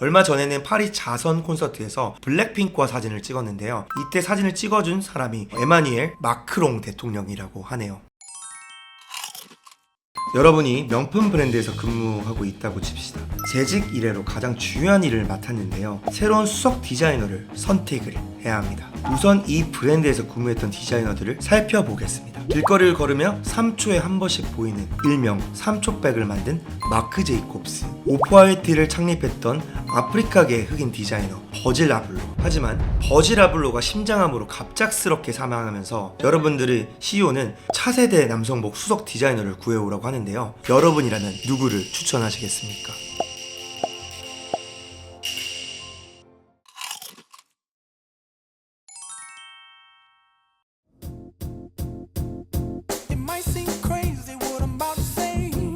얼마 전에는 파리 자선 콘서트에서 블랙핑크와 사진을 찍었는데요. 이때 사진을 찍어준 사람이 에마뉘엘 마크롱 대통령이라고 하네요. 여러분이 명품 브랜드에서 근무하고 있다고 칩시다. 재직 이래로 가장 중요한 일을 맡았는데요. 새로운 수석 디자이너를 선택을 해야 합니다. 우선 이 브랜드에서 근무했던 디자이너들을 살펴보겠습니다. 길거리를 걸으며 3초에 한 번씩 보이는 일명 3초백을 만든 마크 제이콥스, 오프화이트를 창립했던 아프리카계 흑인 디자이너 버질 아블로. 하지만 버질 아블로가 심장암으로 갑작스럽게 사망하면서 여러분들의 CEO는 차세대 남성복 수석 디자이너를 구해오라고 하는데요. 여러분이라면 누구를 추천하시겠습니까?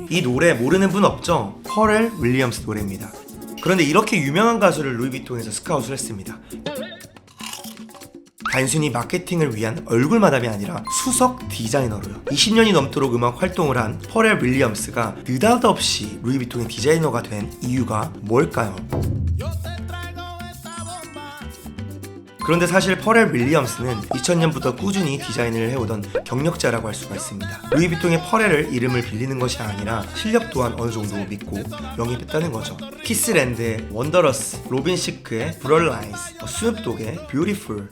이 노래 모르는 분 없죠? 퍼렐 윌리엄스 노래입니다. 그런데 이렇게 유명한 가수를 루이비통에서 스카웃을 했습니다. 단순히 마케팅을 위한 얼굴 마담이 아니라 수석 디자이너로요. 20년이 넘도록 음악 활동을 한 퍼렐 윌리엄스가 느닷없이 루이비통의 디자이너가 된 이유가 뭘까요? 그런데 사실 퍼렐 윌리엄스는 2000년부터 꾸준히 디자인을 해오던 경력자라고 할 수가 있습니다. 루이비통의 퍼렐을 이름을 빌리는 것이 아니라 실력 또한 어느 정도 믿고 영입했다는 거죠. 키스랜드의 원더러스, 로빈 시크의 브럴라이즈, 스눕독의 뷰티풀.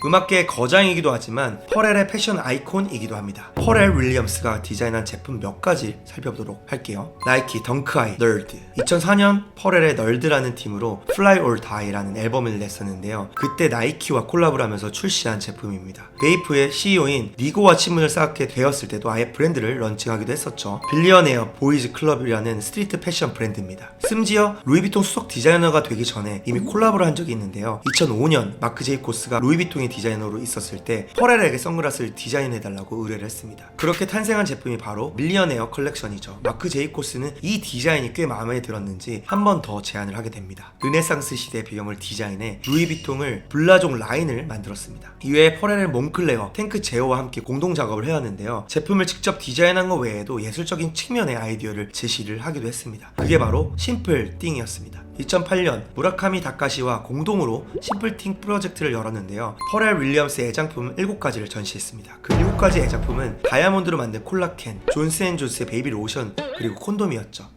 음악계의 거장이기도 하지만 퍼렐의 패션 아이콘이기도 합니다. 퍼렐 윌리엄스가 디자인한 제품 몇 가지 살펴보도록 할게요. 나이키 덩크아이 널드. 2004년 퍼렐의 널드라는 팀으로 Fly or Die라는 앨범을 냈었는데요. 그때 나이키와 콜라보를 하면서 출시한 제품입니다. 베이프의 CEO인 니고와 친분을 쌓게 되었을 때도 아예 브랜드를 런칭하기도 했었죠. 빌리언에어 보이즈 클럽이라는 스트리트 패션 브랜드입니다. 심지어 루이비통 수석 디자이너가 되기 전에 이미 콜라보를 한 적이 있는데요. 2005년 마크 제이콥스가 루이비통의 디자이너로 있었을 때 퍼렐에게 선글라스를 디자인해달라고 의뢰를 했습니다. 그렇게 탄생한 제품이 바로 밀리언에어 컬렉션이죠. 마크 제이콥스는 이 디자인이 꽤 마음에 들었는지 한 번 더 제안을 하게 됩니다. 르네상스 시대 배경을 디자인해 루이비통을 블라종 라인을 만들었습니다. 이외에 퍼렐은 몽클레어, 탱크 제어와 함께 공동 작업을 해왔는데요. 제품을 직접 디자인한 것 외에도 예술적인 측면의 아이디어를 제시를 하기도 했습니다. 그게 바로 심플 띵이었습니다. 2008년 무라카미 다카시와 공동으로 심플팅 프로젝트를 열었는데요. 퍼렐 윌리엄스의 애장품 7가지를 전시했습니다. 그 7가지 애장품은 다이아몬드로 만든 콜라캔, 존스앤존스의 베이비 로션, 그리고 콘돔이었죠.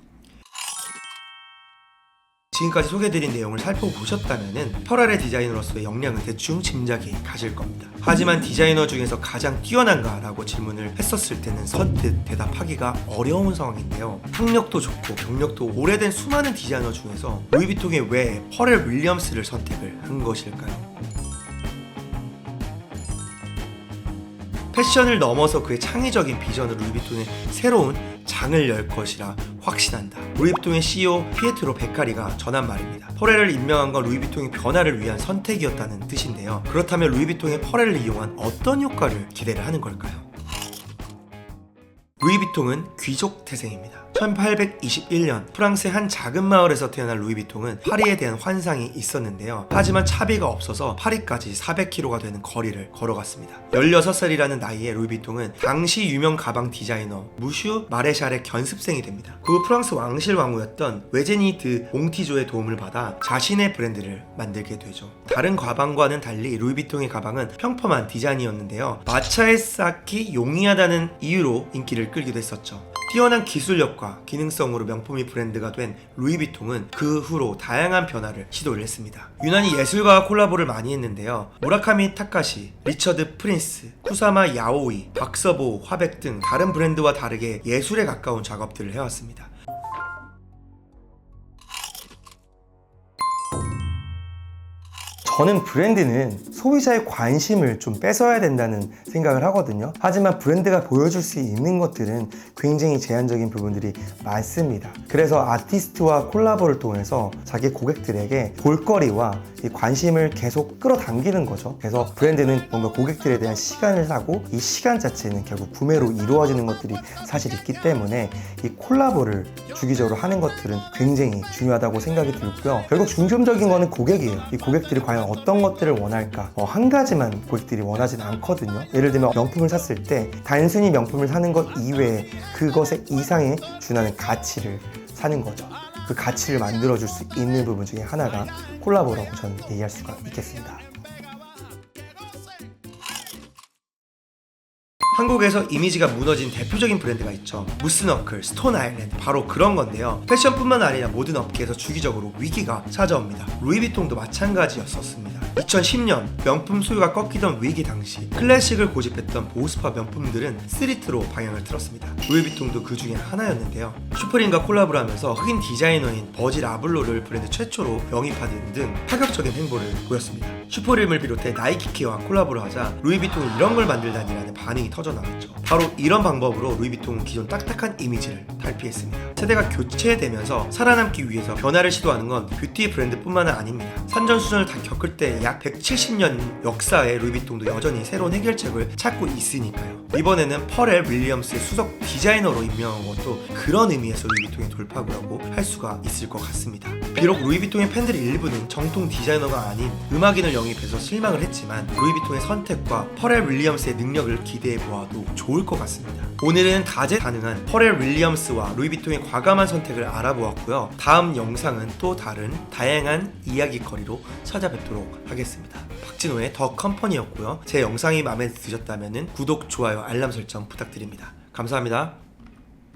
지금까지 소개해드린 내용을 살펴보셨다면 퍼렐의 디자이너로서의 역량은 대충 짐작이 가실 겁니다. 하지만 디자이너 중에서 가장 뛰어난가? 라고 질문을 했었을 때는 선뜻 대답하기가 어려운 상황인데요. 학력도 좋고 경력도 오래된 수많은 디자이너 중에서 루이비통이 왜 퍼렐 윌리엄스를 선택을 한 것일까요? 패션을 넘어서 그의 창의적인 비전으로 루이비통의 새로운 장을 열 것이라 확신한다. 루이비통의 CEO 피에트로 베카리가 전한 말입니다. 퍼렐을 임명한 건 루이비통의 변화를 위한 선택이었다는 뜻인데요. 그렇다면 루이비통의 퍼렐을 이용한 어떤 효과를 기대를 하는 걸까요? 루이비통은 귀족 태생입니다. 1821년 프랑스의 한 작은 마을에서 태어난 루이비통은 파리에 대한 환상이 있었는데요. 하지만 차비가 없어서 파리까지 400km가 되는 거리를 걸어갔습니다. 16살이라는 나이에 루이비통은 당시 유명 가방 디자이너 무슈 마레샬의 견습생이 됩니다. 그 후 프랑스 왕실 왕후였던 외제니 드 몽티조의 도움을 받아 자신의 브랜드를 만들게 되죠. 다른 가방과는 달리 루이비통의 가방은 평범한 디자인이었는데요. 마차에 쌓기 용이하다는 이유로 인기를 끌기도 했었죠. 뛰어난 기술력과 기능성으로 명품이 브랜드가 된 루이비통은 그 후로 다양한 변화를 시도를 했습니다. 유난히 예술가와 콜라보를 많이 했는데요. 무라카미 타카시, 리처드 프린스, 쿠사마 야오이, 박서보, 화백 등 다른 브랜드와 다르게 예술에 가까운 작업들을 해왔습니다. 저는 브랜드는 소비자의 관심을 좀 뺏어야 된다는 생각을 하거든요. 하지만 브랜드가 보여줄 수 있는 것들은 굉장히 제한적인 부분들이 많습니다. 그래서 아티스트와 콜라보를 통해서 자기 고객들에게 볼거리와 이 관심을 계속 끌어당기는 거죠. 그래서 브랜드는 뭔가 고객들에 대한 시간을 사고 이 시간 자체는 결국 구매로 이루어지는 것들이 사실 있기 때문에 이 콜라보를 주기적으로 하는 것들은 굉장히 중요하다고 생각이 들고요. 결국 중점적인 거는 고객이에요. 이 고객들이 과연 어떤 것들을 원할까? 한 가지만 고객들이 원하진 않거든요. 예를 들면 명품을 샀을 때 단순히 명품을 사는 것 이외에 그것의 이상에 준하는 가치를 사는 거죠. 그 가치를 만들어줄 수 있는 부분 중에 하나가 콜라보라고 저는 얘기할 수가 있겠습니다. 한국에서 이미지가 무너진 대표적인 브랜드가 있죠. 무스너클, 스톤 아일랜드, 바로 그런 건데요. 패션뿐만 아니라 모든 업계에서 주기적으로 위기가 찾아옵니다. 루이비통도 마찬가지였었습니다. 2010년 명품 수요가 꺾이던 위기 당시 클래식을 고집했던 보스파 명품들은 스트리트로 방향을 틀었습니다. 루이비통도 그 중에 하나였는데요. 슈프림과 콜라보를 하면서 흑인 디자이너인 버질 아블로를 브랜드 최초로 영입하는 등 파격적인 행보를 보였습니다. 슈프림을 비롯해 나이키와 콜라보를 하자 루이비통이 이런 걸 만들다니라는 반응이 터져나왔죠. 바로 이런 방법으로 루이비통은 기존 딱딱한 이미지를 탈피했습니다. 세대가 교체되면서 살아남기 위해서 변화를 시도하는 건 뷰티 브랜드뿐만 아닙니다. 산전수전을 다 겪을 때 약 170년 역사의 루이비통도 여전히 새로운 해결책을 찾고 있으니까요. 이번에는 퍼렐 윌리엄스의 수석 디자이너로 임명한 것도 그런 의미에서 루이비통의 돌파구라고 할 수가 있을 것 같습니다. 비록 루이비통의 팬들 일부는 정통 디자이너가 아닌 음악인을 영입해서 실망을 했지만 루이비통의 선택과 퍼렐 윌리엄스의 능력을 기대해 보아도 좋을 것 같습니다. 오늘은 다재다능한 퍼렐 윌리엄스와 루이비통의 과감한 선택을 알아보았고요. 다음 영상은 또 다른 다양한 이야기거리로 찾아뵙도록 하겠습니다. 박진호의 더 컴퍼니였고요. 제 영상이 마음에 드셨다면 구독, 좋아요, 알람 설정 부탁드립니다. 감사합니다.